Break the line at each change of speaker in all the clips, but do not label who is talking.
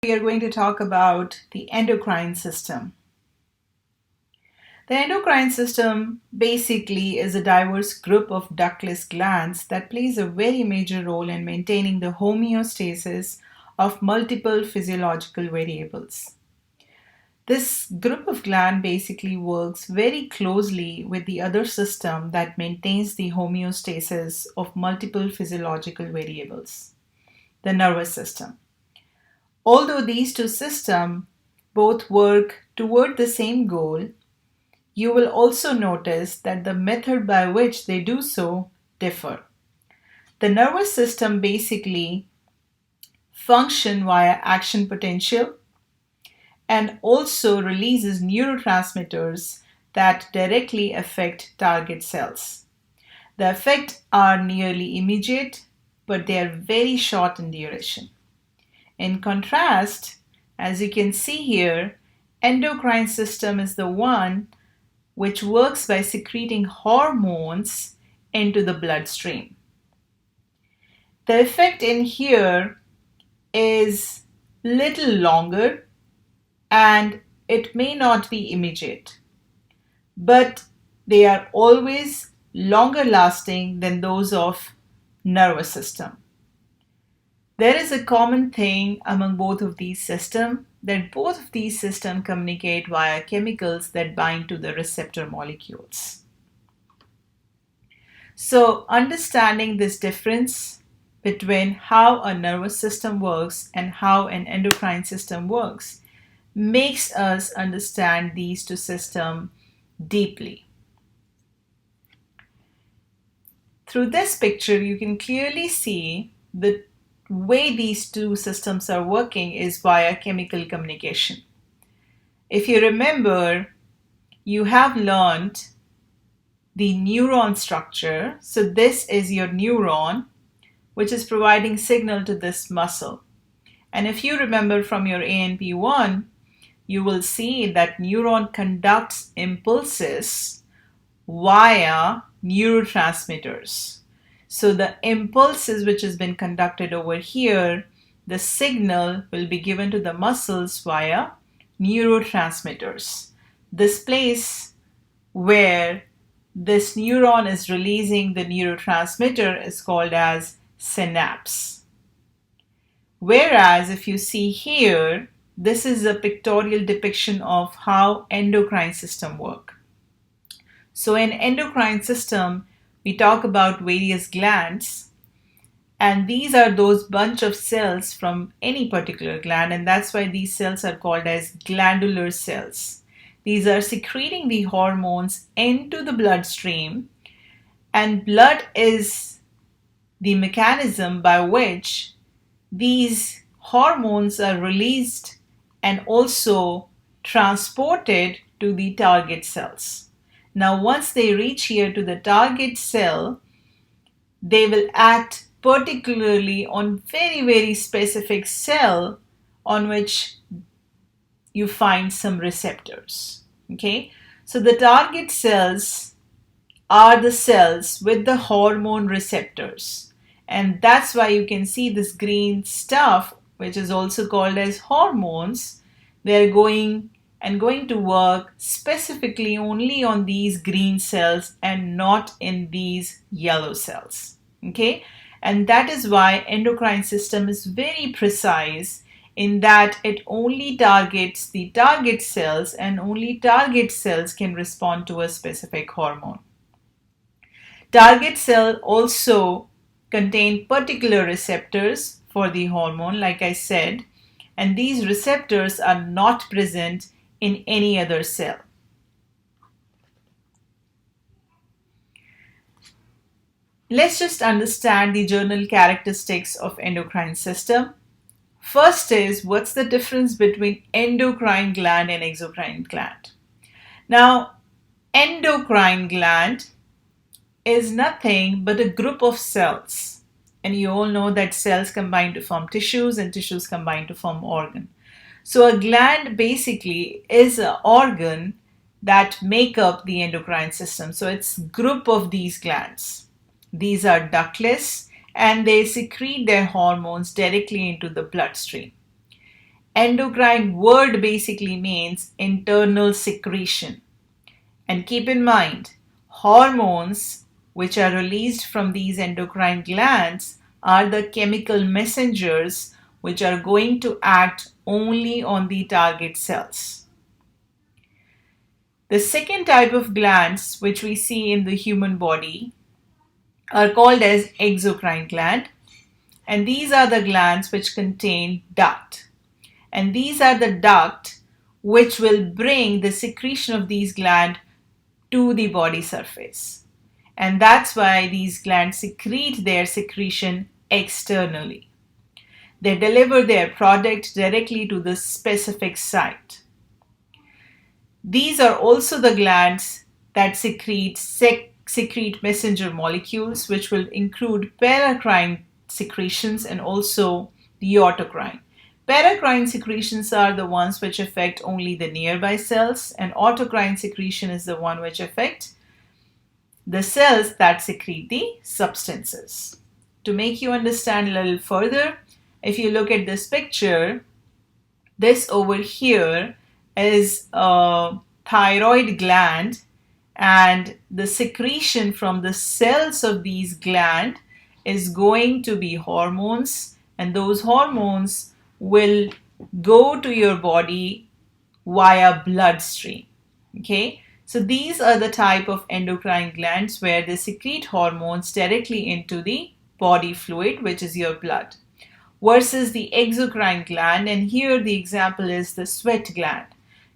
We are going to talk about the endocrine system. The endocrine system basically is a diverse group of ductless glands that plays a very major role in maintaining the homeostasis of multiple physiological variables. This group of gland basically works very closely with the other system that maintains the homeostasis of multiple physiological variables, the nervous system. Although these two systems both work toward the same goal, you will also notice that the method by which they do so differ. The nervous system basically functions via action potential and also releases neurotransmitters that directly affect target cells. The effects are nearly immediate, but they are very short in duration. In contrast, as you can see here, endocrine system is the one which works by secreting hormones into the bloodstream. The effect in here is little longer and it may not be immediate, but they are always longer lasting than those of nervous system. There is a common thing among both of these systems that both of these systems communicate via chemicals that bind to the receptor molecules. So, understanding this difference between how a nervous system works and how an endocrine system works makes us understand these two systems deeply. Through this picture, you can clearly see the way these two systems are working is via chemical communication. If you remember, you have learned the neuron structure. So this is your neuron, which is providing signal to this muscle. And if you remember from your ANP1, you will see that neuron conducts impulses via neurotransmitters. So the impulses which has been conducted over here, the signal will be given to the muscles via neurotransmitters. This place where this neuron is releasing the neurotransmitter is called as synapse. Whereas if you see here, this is a pictorial depiction of how endocrine system work. So in endocrine system, we talk about various glands, and these are those bunch of cells from any particular gland, and that's why these cells are called as glandular cells. These are secreting the hormones into the bloodstream, and blood is the mechanism by which these hormones are released and also transported to the target cells. Now, once they reach here to the target cell, they will act particularly on very specific cell on which you find some receptors. Okay, so the target cells are the cells with the hormone receptors, and that's why you can see this green stuff, which is also called as hormones. They're going to work specifically only on these green cells and not in these yellow cells. Okay, and that is why endocrine system is very precise in that it only targets the target cells, and only target cells can respond to a specific hormone. Target cell also contain particular receptors for the hormone, like I said, and these receptors are not present in any other cell. Let's just understand the general characteristics of endocrine system. First is, what's the difference between endocrine gland and exocrine gland? Now, endocrine gland is nothing but a group of cells. And you all know that cells combine to form tissues and tissues combine to form organ. So a gland basically is an organ that make up the endocrine system. So it's a group of these glands. These are ductless and they secrete their hormones directly into the bloodstream. Endocrine word basically means internal secretion. And keep in mind, hormones which are released from these endocrine glands are the chemical messengers which are going to act only on the target cells. The second type of glands which we see in the human body are called as exocrine gland, and these are the glands which contain duct. And these are the duct which will bring the secretion of these glands to the body surface. And that's why these glands secrete their secretion externally. They deliver their product directly to the specific site. These are also the glands that secrete messenger molecules, which will include paracrine secretions and also the autocrine. Paracrine secretions are the ones which affect only the nearby cells, and autocrine secretion is the one which affects the cells that secrete the substances. To make you understand a little further, if you look at this picture, this over here is a thyroid gland, and the secretion from the cells of these glands is going to be hormones, and those hormones will go to your body via bloodstream. Okay, so these are the type of endocrine glands where they secrete hormones directly into the body fluid, which is your blood, versus the exocrine gland, and here the example is the sweat gland.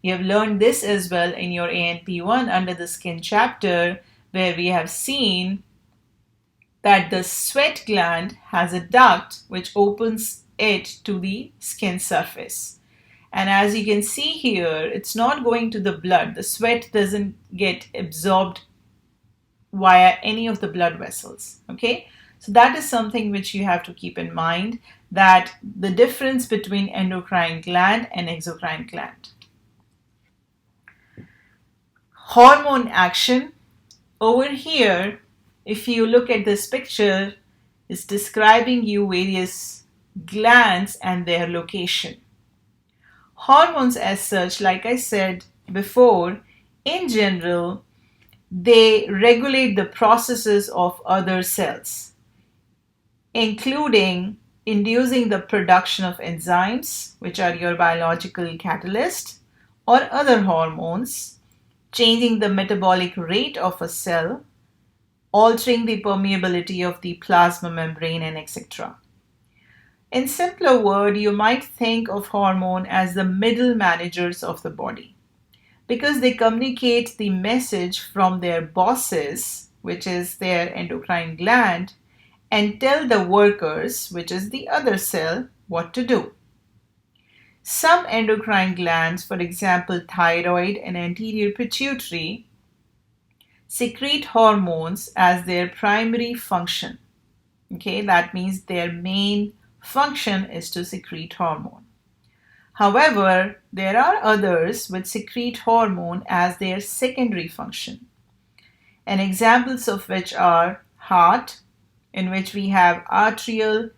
You have learned this as well in your ANP1 under the skin chapter, where we have seen that the sweat gland has a duct which opens it to the skin surface. And as you can see here, it's not going to the blood. The sweat doesn't get absorbed via any of the blood vessels. Okay, so that is something which you have to keep in mind, that the difference between endocrine gland and exocrine gland. Hormone action. Over here, if you look at this picture, is describing you various glands and their location. Hormones as such, like I said before, in general, they regulate the processes of other cells, including inducing the production of enzymes, which are your biological catalyst, or other hormones, changing the metabolic rate of a cell, altering the permeability of the plasma membrane, and etc. In simpler word, you might think of hormone as the middle managers of the body, because they communicate the message from their bosses, which is their endocrine gland, and tell the workers, which is the other cell, what to do. Some endocrine glands, for example thyroid and anterior pituitary, secrete hormones as their primary function. Okay, that means their main function is to secrete hormone. However, there are others which secrete hormone as their secondary function, and examples of which are heart, in which we have arterial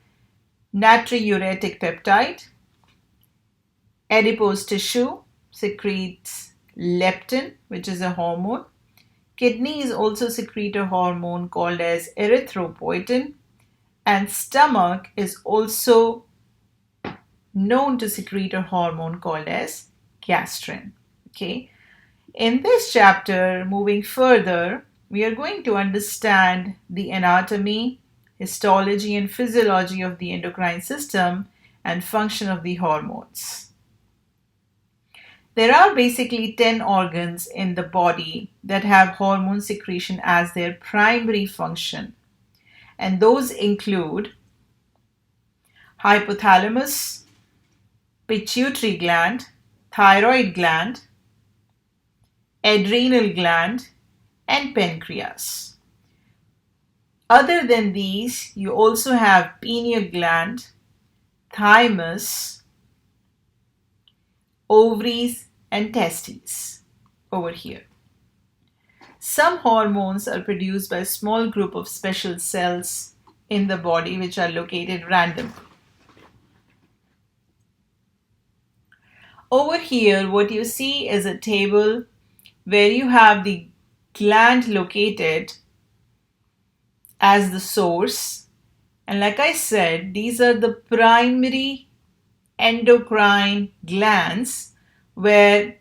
natriuretic peptide. Adipose tissue secretes leptin, which is a hormone. Kidneys also secrete a hormone called as erythropoietin, and stomach is also known to secrete a hormone called as gastrin. Okay. In this chapter, moving further, we are going to understand the anatomy, histology, and physiology of the endocrine system and function of the hormones. There are basically 10 organs in the body that have hormone secretion as their primary function, and those include hypothalamus, pituitary gland, thyroid gland, adrenal gland, and pancreas. Other than these, you also have pineal gland, thymus, ovaries, and testes over here. Some hormones are produced by a small group of special cells in the body which are located randomly. Over here, what you see is a table where you have the gland located as the source. And like I said, these are the primary endocrine glands where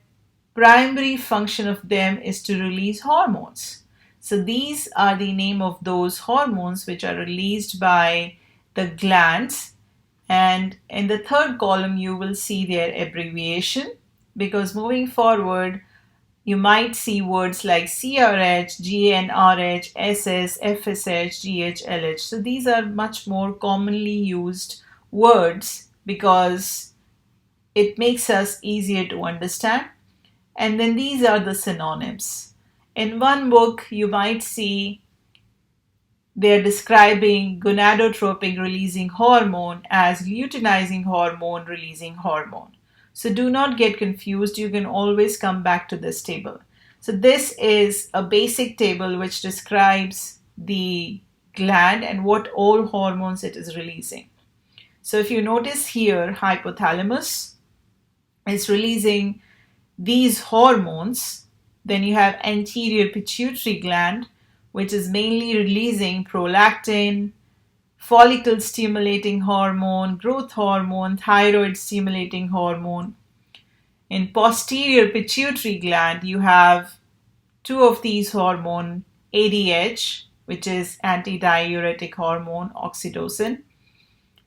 primary function of them is to release hormones. So these are the name of those hormones which are released by the glands. And in the third column, you will see their abbreviation, because moving forward, you might see words like CRH, GnRH, SS, FSH, GH, So these are much more commonly used words because it makes us easier to understand. And then these are the synonyms. In one book, you might see they're describing gonadotropin releasing hormone as luteinizing hormone releasing hormone. So do not get confused. You can always come back to this table. So this is a basic table which describes the gland and what all hormones it is releasing. So if you notice here, hypothalamus is releasing these hormones. Then you have anterior pituitary gland, which is mainly releasing prolactin, follicle stimulating hormone, growth hormone, thyroid stimulating hormone. In posterior pituitary gland, you have two of these hormone, ADH, which is antidiuretic hormone, oxytocin.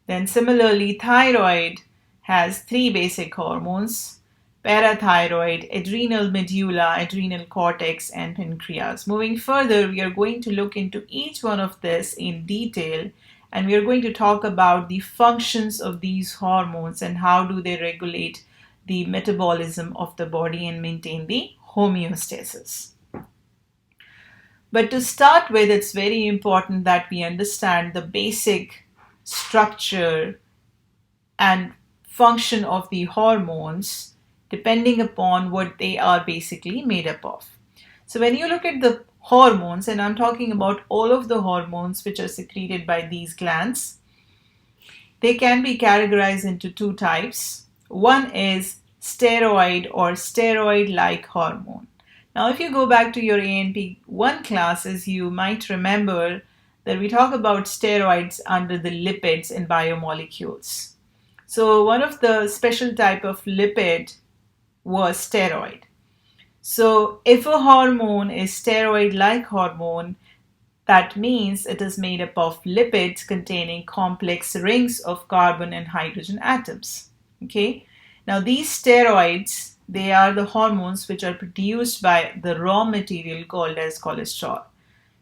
Then similarly, thyroid has three basic hormones: parathyroid, adrenal medulla, adrenal cortex, and pancreas. Moving further, we are going to look into each one of this in detail, and we are going to talk about the functions of these hormones and how do they regulate the metabolism of the body and maintain the homeostasis. But to start with, it's very important that we understand the basic structure and function of the hormones depending upon what they are basically made up of. So when you look at the hormones, and I'm talking about all of the hormones which are secreted by these glands, they can be categorized into two types. One is steroid or steroid-like hormone. Now, if you go back to your ANP1 classes, you might remember that we talk about steroids under the lipids and biomolecules. So one of the special type of lipid was steroid. So if a hormone is steroid-like hormone, that means it is made up of lipids containing complex rings of carbon and hydrogen atoms. Okay. Now these steroids, they are the hormones which are produced by the raw material called as cholesterol.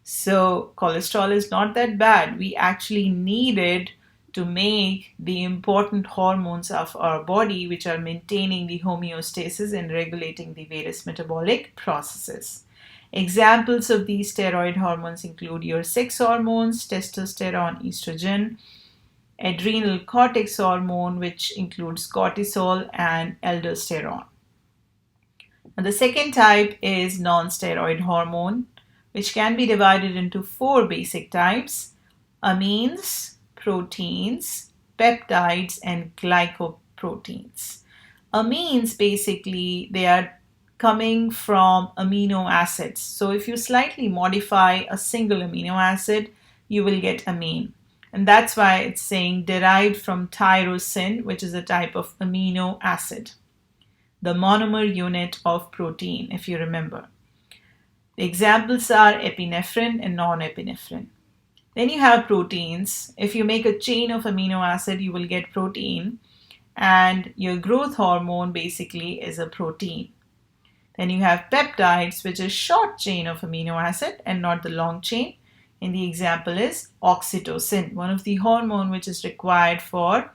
So cholesterol is not that bad. We actually need it to make the important hormones of our body, which are maintaining the homeostasis and regulating the various metabolic processes. Examples of these steroid hormones include your sex hormones, testosterone, estrogen, adrenal cortex hormone, which includes cortisol, and aldosterone. And the second type is non-steroid hormone, which can be divided into four basic types: amines, proteins, peptides, and glycoproteins. Amines, basically, they are coming from amino acids. So if you slightly modify a single amino acid, you will get amine. And that's why it's saying derived from tyrosine, which is a type of amino acid, the monomer unit of protein, if you remember. The examples are epinephrine and non-epinephrine. Then you have proteins. If you make a chain of amino acid, you will get protein. And your growth hormone basically is a protein. Then you have peptides, which is short chain of amino acid and not the long chain. And the example is oxytocin, one of the hormone which is required for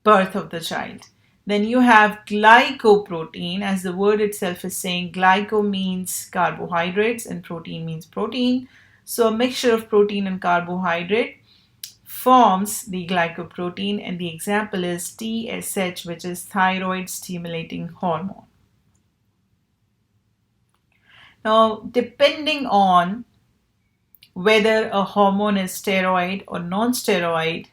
birth of the child. Then you have glycoprotein, as the word itself is saying. Glyco means carbohydrates and protein means protein. So a mixture of protein and carbohydrate forms the glycoprotein, and the example is TSH, which is thyroid stimulating hormone. Now, depending on whether a hormone is steroid or non-steroid,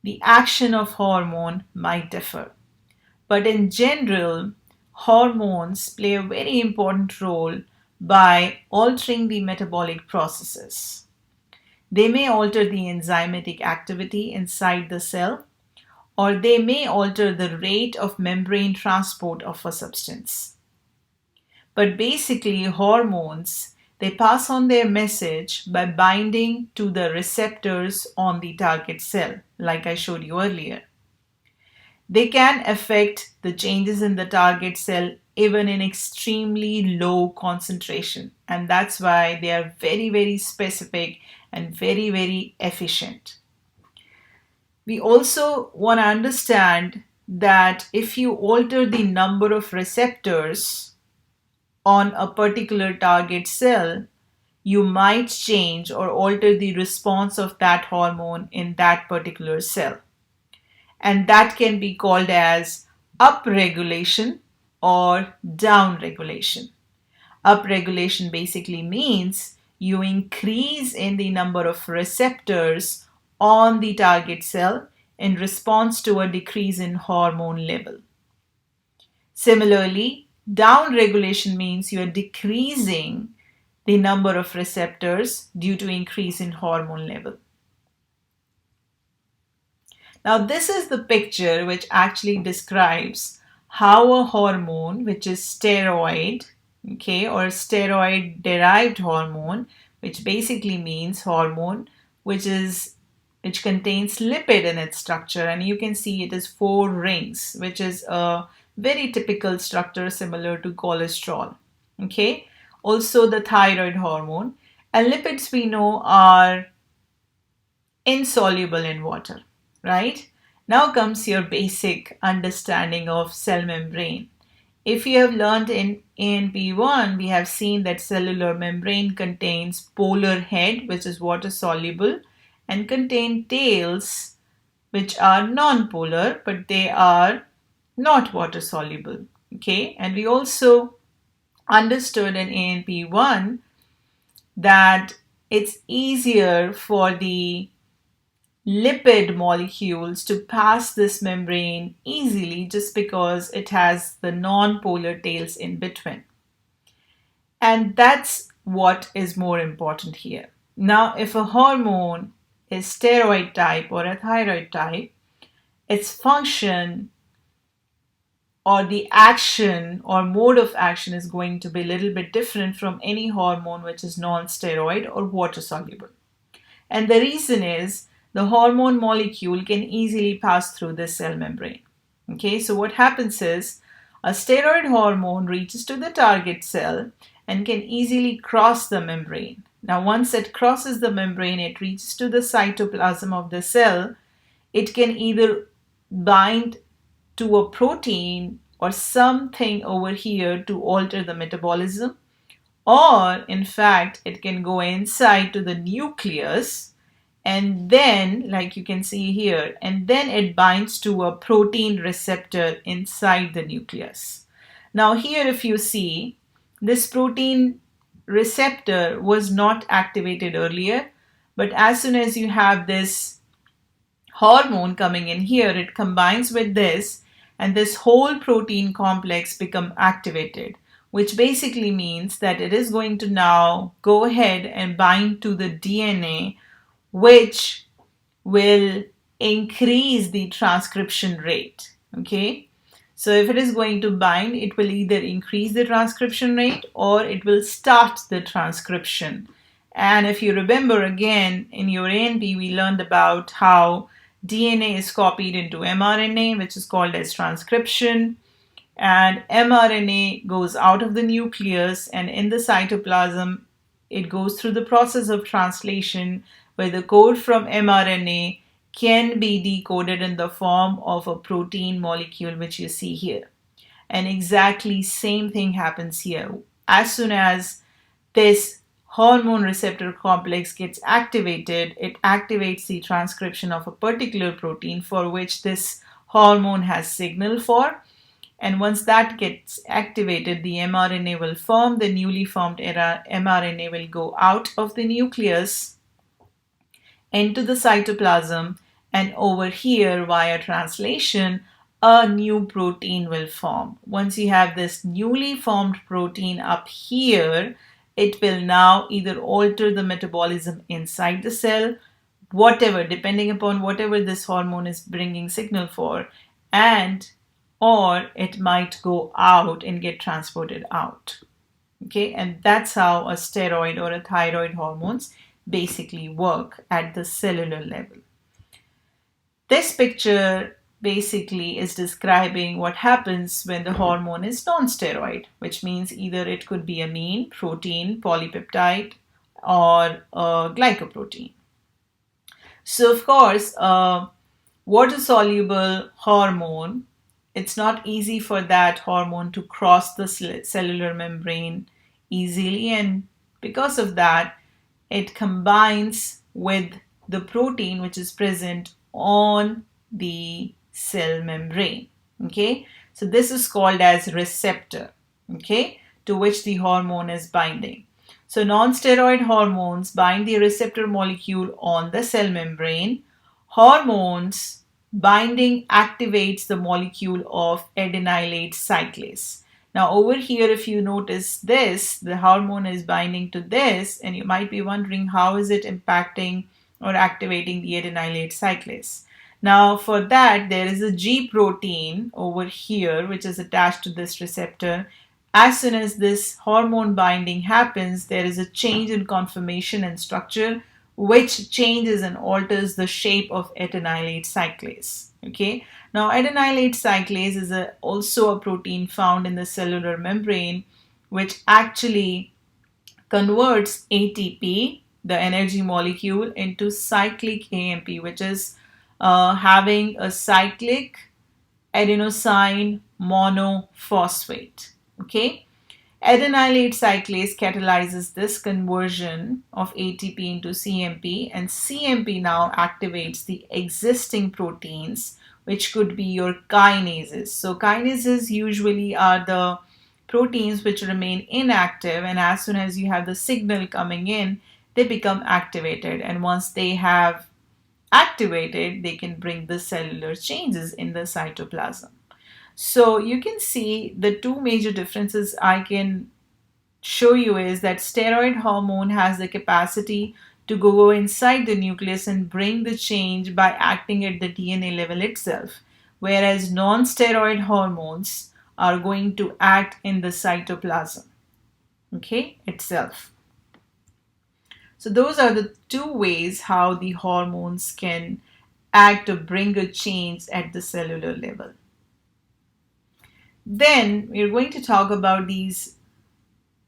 the action of hormone might differ. But in general, hormones play a very important role by altering the metabolic processes. They may alter the enzymatic activity inside the cell, or they may alter the rate of membrane transport of a substance. But basically, hormones, they pass on their message by binding to the receptors on the target cell, like I showed you earlier. They can affect the changes in the target cell even in extremely low concentration, and that's why they are very, very specific and very, very efficient. We also want to understand that if you alter the number of receptors on a particular target cell, you might change or alter the response of that hormone in that particular cell. And that can be called as upregulation or downregulation. Upregulation basically means you increase in the number of receptors on the target cell in response to a decrease in hormone level. Similarly, downregulation means you are decreasing the number of receptors due to increase in hormone level. Now, this is the picture which actually describes how a hormone, which is steroid, okay, or steroid derived hormone, which basically means hormone which contains lipid in its structure, and you can see it is 4 rings, which is a very typical structure similar to cholesterol. Okay, also the thyroid hormone, and lipids we know are insoluble in water, right? Now comes your basic understanding of cell membrane. If you have learned in ANP1, we have seen that cellular membrane contains polar head, which is water soluble, and contain tails, which are non-polar, but they are not water soluble. Okay, and we also understood in ANP1 that it's easier for the lipid molecules to pass this membrane easily just because it has the non-polar tails in between. And that's what is more important here. Now, if a hormone is steroid type or a thyroid type, its function or the action or mode of action is going to be a little bit different from any hormone which is non-steroid or water soluble. And the reason is the hormone molecule can easily pass through the cell membrane. Okay, so what happens is a steroid hormone reaches to the target cell and can easily cross the membrane. Now, once it crosses the membrane, it reaches to the cytoplasm of the cell. It can either bind to a protein or something over here to alter the metabolism, or in fact, it can go inside to the nucleus and then, like you can see here, and then it binds to a protein receptor inside the nucleus. Now here, if you see, this protein receptor was not activated earlier, but as soon as you have this hormone coming in here, it combines with this, and this whole protein complex become activated, which basically means that it is going to now go ahead and bind to the DNA, which will increase the transcription rate. Okay, so if it is going to bind, it will either increase the transcription rate or it will start the transcription. And if you remember again in your ANP, we learned about how DNA is copied into mRNA, which is called as transcription, and mRNA goes out of the nucleus, and in the cytoplasm it goes through the process of translation where the code from mRNA can be decoded in the form of a protein molecule, which you see here. And exactly same thing happens here. As soon as this hormone receptor complex gets activated, it activates the transcription of a particular protein for which this hormone has signal for. And once that gets activated, the mRNA will form. The newly formed mRNA will go out of the nucleus into the cytoplasm, and over here via translation, a new protein will form. Once you have this newly formed protein up here, it will now either alter the metabolism inside the cell, whatever, depending upon whatever this hormone is bringing signal for, and or it might go out and get transported out. Okay, and that's how a steroid or a thyroid hormones basically work at the cellular level. This picture basically is describing what happens when the hormone is non-steroid, which means either it could be amine, protein, polypeptide, or a glycoprotein. So, of course, water-soluble hormone, it's not easy for that hormone to cross the cellular membrane easily, and because of that, it combines with the protein which is present on the cell membrane. Okay, so this is called as receptor, okay, to which the hormone is binding. So non-steroid hormones bind the receptor molecule on the cell membrane. Hormones binding activates the molecule of adenylate cyclase. Now over here, if you notice this, the hormone is binding to this, and you might be wondering how is it impacting or activating the adenylate cyclase. Now for that, there is a G protein over here which is attached to this receptor. As soon as this hormone binding happens, there is a change in conformation and structure which changes and alters the shape of adenylate cyclase. Okay. Now, adenylate cyclase is also a protein found in the cellular membrane, which actually converts ATP, the energy molecule, into cyclic AMP, which is having a cyclic adenosine monophosphate. Okay. Adenylate cyclase catalyzes this conversion of ATP into CMP, and CMP now activates the existing proteins, which could be your kinases. So kinases usually are the proteins which remain inactive, and as soon as you have the signal coming in, they become activated, and once they have activated, they can bring the cellular changes in the cytoplasm. So you can see the two major differences I can show you is that steroid hormone has the capacity to go inside the nucleus and bring the change by acting at the DNA level itself, whereas non-steroid hormones are going to act in the cytoplasm, okay, itself. So those are the two ways how the hormones can act to bring a change at the cellular level. Then we're going to talk about these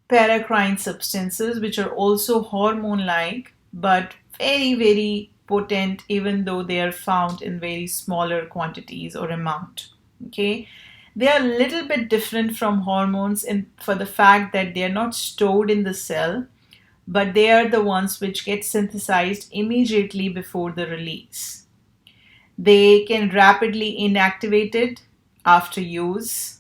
paracrine substances, which are also hormone-like but very, very potent, even though they are found in very smaller quantities or amount. Okay, they are a little bit different from hormones for the fact that they are not stored in the cell, but they are the ones which get synthesized immediately before the release. They can rapidly inactivate it after use.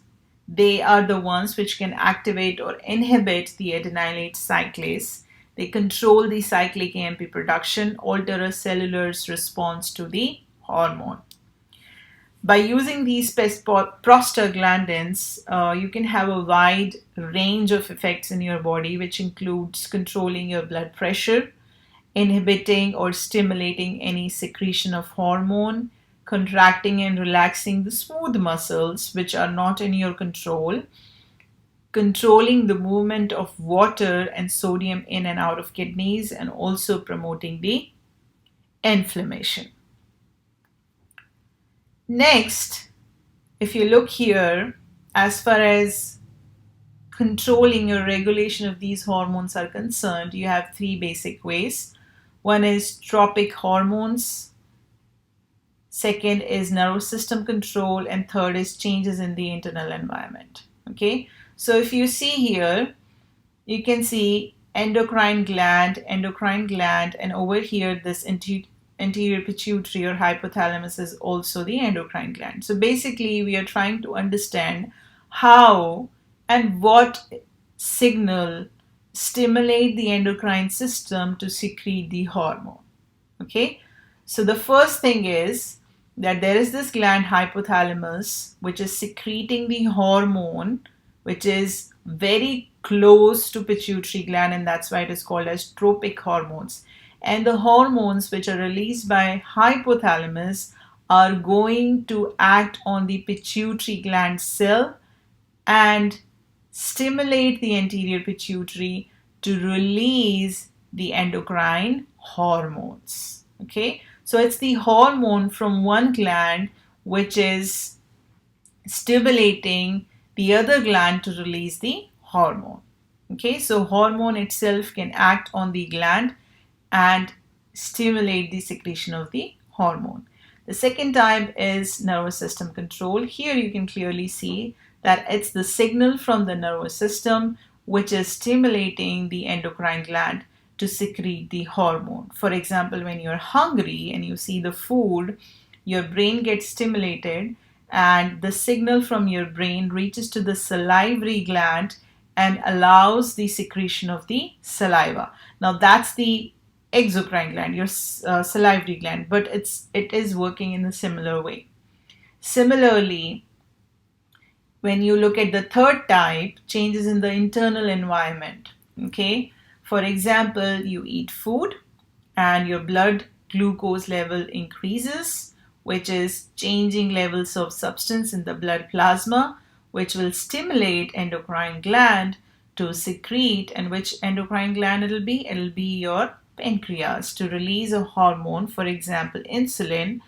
They are the ones which can activate or inhibit the adenylate cyclase. They control the cyclic AMP production, alter a cellular's response to the hormone. By using these prostaglandins, you can have a wide range of effects in your body, which includes controlling your blood pressure, inhibiting or stimulating any secretion of hormone, contracting and relaxing the smooth muscles which are not in your control, controlling the movement of water and sodium in and out of kidneys, and also promoting the inflammation. Next, if you look here, as far as controlling or regulation of these hormones are concerned, you have three basic ways. One is tropic hormones, second is nervous system control, and third is changes in the internal environment. Okay, so if you see here, you can see endocrine gland, and over here this anterior pituitary or hypothalamus is also the endocrine gland. So basically we are trying to understand how and what signal stimulate the endocrine system to secrete the hormone. Okay, so the first thing is that there is this gland hypothalamus which is secreting the hormone which is very close to pituitary gland, and that's why it is called as tropic hormones. And the hormones which are released by hypothalamus are going to act on the pituitary gland cell and stimulate the anterior pituitary to release the endocrine hormones. Okay, so it's the hormone from one gland which is stimulating the other gland to release the hormone. Okay, so hormone itself can act on the gland and stimulate the secretion of the hormone. The second type is nervous system control. Here you can clearly see that it's the signal from the nervous system which is stimulating the endocrine gland to secrete the hormone. For example, when you're hungry and you see the food, your brain gets stimulated and the signal from your brain reaches to the salivary gland and allows the secretion of the saliva. Now that's the exocrine gland, your salivary gland, but it is working in a similar way. Similarly, when you look at the third type, changes in the internal environment. Okay, for example, you eat food and your blood glucose level increases, which is changing levels of substance in the blood plasma, which will stimulate endocrine gland to secrete. And which endocrine gland it'll be? It'll be your pancreas to release a hormone, for example, insulin,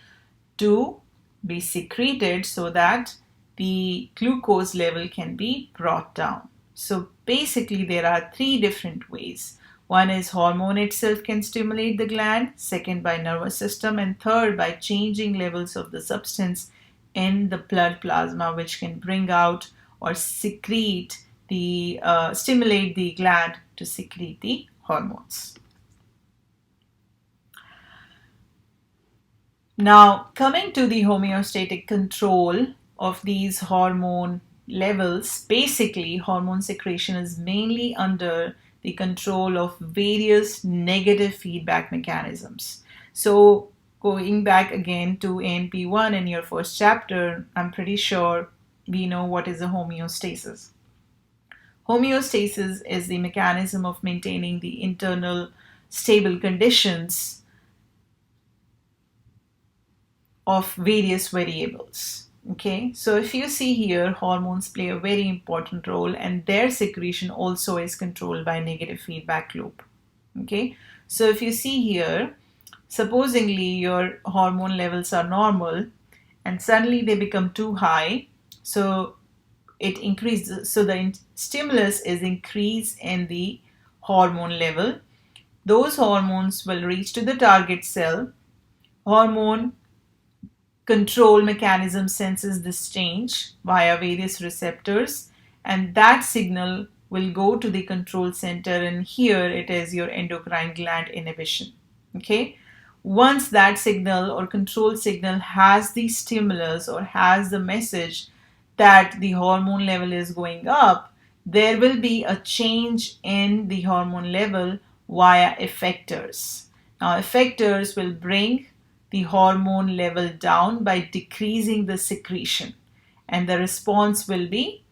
to be secreted so that the glucose level can be brought down. So basically there are three different ways. One is hormone itself can stimulate the gland, second by nervous system, and third by changing levels of the substance in the blood plasma, which can bring out or secrete the stimulate the gland to secrete the hormones. Now, coming to the homeostatic control of these hormone levels, basically hormone secretion is mainly under the control of various negative feedback mechanisms. So going back again to ANP1 in your first chapter, I'm pretty sure we know what is a homeostasis. Homeostasis is the mechanism of maintaining the internal stable conditions of various variables. Okay, so if you see here, hormones play a very important role and their secretion also is controlled by negative feedback loop. Okay, so if you see here, supposingly your hormone levels are normal and suddenly they become too high, so it increases, so the stimulus is increase in the hormone level. Those hormones will reach to the target cell. Hormone control mechanism senses this change via various receptors, and that signal will go to the control center, and here it is your endocrine gland inhibition. Okay, once that signal or control signal has the stimulus or has the message that the hormone level is going up, there will be a change in the hormone level via effectors. Now effectors will bring the hormone level down by decreasing the secretion, and the response will be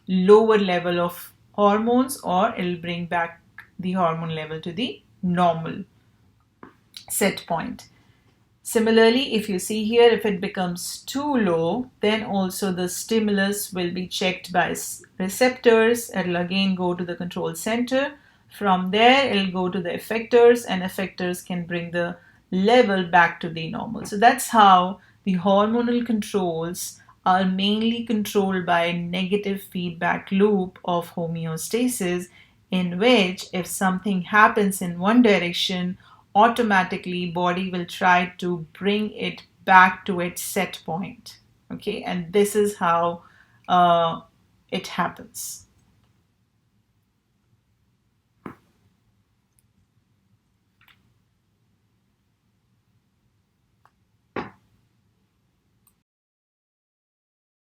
lower level of hormones, or it will bring back the hormone level to the normal set point. Similarly, if you see here, if it becomes too low, then also the stimulus will be checked by receptors. It will again go to the control center. From there, it will go to the effectors, and effectors can bring the level back to the normal. So that's how the hormonal controls are mainly controlled by a negative feedback loop of homeostasis, in which if something happens in one direction, automatically body will try to bring it back to its set point. Okay, and this is how it happens.